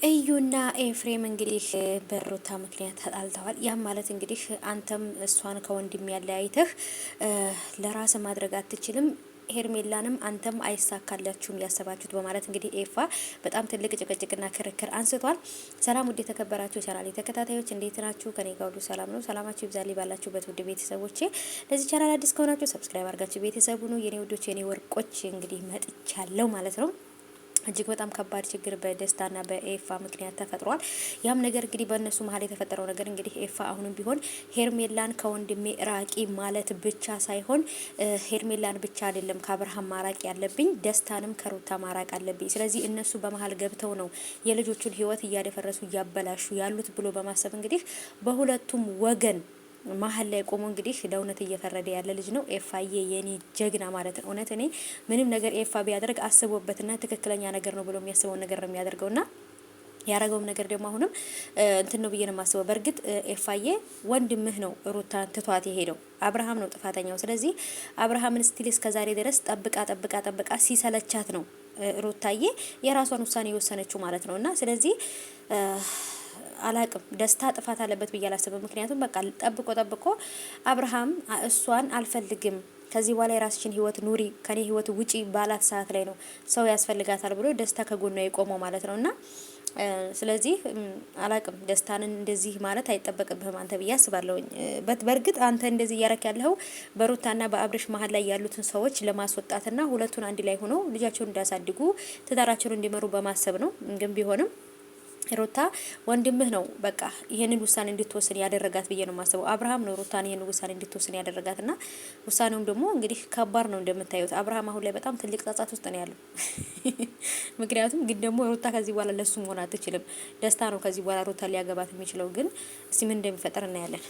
እዩና ኤፍሬም እንግዲህ በሩታ ምክንያት ተጣልተዋል። ያም ማለት እንግዲህ አንተም እሷን ከወንድም ያለያይተህ ለራስ ማድረግ አትችልም፣ ሄርሜላንም አንተም አይሳካላችሁም ያሰባችሁት በማለት እንግዲህ ኤፋ በጣም ትልቅ ጭቅጭቅና ክርክር አንስቷል። ሰላም ውድ የተከበራችሁ ቻናል ተከታታዮች እንዴት ናችሁ? ከኔ ጋር ሁሉ ሰላም ነው። ሰላማችሁ ይብዛልኝ ባላችሁበት ውድ ቤተሰቦቼ። ለዚህ ቻናል አዲስ ከሆናችሁ ሰብስክራይብ አድርጋችሁ ቤተሰቡ ነው። የኔ ውዶች የኔ ወርቆች እንግዲህ መጥቻለሁ ማለት ነው። እጅግ በጣም ከባድ ችግር በደስታና በኤፋ ምክንያት ተፈጥሯል። ያም ነገር እንግዲህ በእነሱ መሀል የተፈጠረው ነገር እንግዲህ ኤፋ አሁንም ቢሆን ሄርሜላን ከወንድሜ ራቂ ማለት ብቻ ሳይሆን ሄርሜላን ብቻ አይደለም ከአብርሃም ማራቅ ያለብኝ፣ ደስታንም ከሩታ ማራቅ አለብኝ። ስለዚህ እነሱ በመሀል ገብተው ነው የልጆቹን ሕይወት እያደፈረሱ እያበላሹ ያሉት ብሎ በማሰብ እንግዲህ በሁለቱም ወገን መሀል ላይ ቆሞ እንግዲህ ለእውነት እየፈረደ ያለ ልጅ ነው ኤፋዬ፣ የኔ ጀግና ማለት ነው። እውነት እኔ ምንም ነገር ኤፋ ቢያደርግ አስቦበትና ትክክለኛ ነገር ነው ብሎ የሚያስበውን ነገር ነው የሚያደርገውና ያረገውም ነገር ደግሞ አሁንም እንትን ነው ብዬ ነው የማስበው። በእርግጥ ኤፋዬ ወንድምህ ነው ሩታን ትቷት የሄደው፣ አብርሃም ነው ጥፋተኛው። ስለዚህ አብርሃምን ስቲል እስከዛሬ ድረስ ጠብቃ ሲሰለቻት ነው ሩታዬ የራሷን ውሳኔ የወሰነችው ማለት ነውና ስለዚህ አላቅም ደስታ ጥፋት አለበት ብዬ አላስብም። ምክንያቱም በቃ ጠብቆ አብርሃም እሷን አልፈልግም ከዚህ በኋላ የራስሽን ህይወት ኑሪ ከኔ ህይወት ውጪ ባላት ሰዓት ላይ ነው ሰው ያስፈልጋታል ብሎ ደስታ ከጎኗ የቆመው ማለት ነውና ስለዚህ አላቅም ደስታንን እንደዚህ ማለት አይጠበቅብህም አንተ ብዬ አስባለሁኝ። በእርግጥ አንተ እንደዚህ እያረክ ያለው በሩታና በአብርሽ መሀል ላይ ያሉትን ሰዎች ለማስወጣትና ሁለቱን አንድ ላይ ሆኖ ልጃቸውን እንዲያሳድጉ ትዳራቸውን እንዲመሩ በማሰብ ነው። ግን ቢሆንም ሩታ ወንድምህ ነው በቃ ይሄንን ውሳኔ እንድትወስን ያደረጋት ብዬ ነው የማስበው። አብርሃም ነው ሩታን ይሄንን ውሳኔ እንድትወስን ያደረጋትና ውሳኔውም ደግሞ እንግዲህ ከባድ ነው እንደምታዩት። አብርሃም አሁን ላይ በጣም ትልቅ ጸጸት ውስጥ ነው ያለው። ምክንያቱም ግን ደግሞ ሩታ ከዚህ በኋላ ለሱ መሆን አትችልም። ደስታ ነው ከዚህ በኋላ ሩታ ሊያገባት የሚችለው። ግን እስቲ ምን እንደሚፈጠር እናያለን።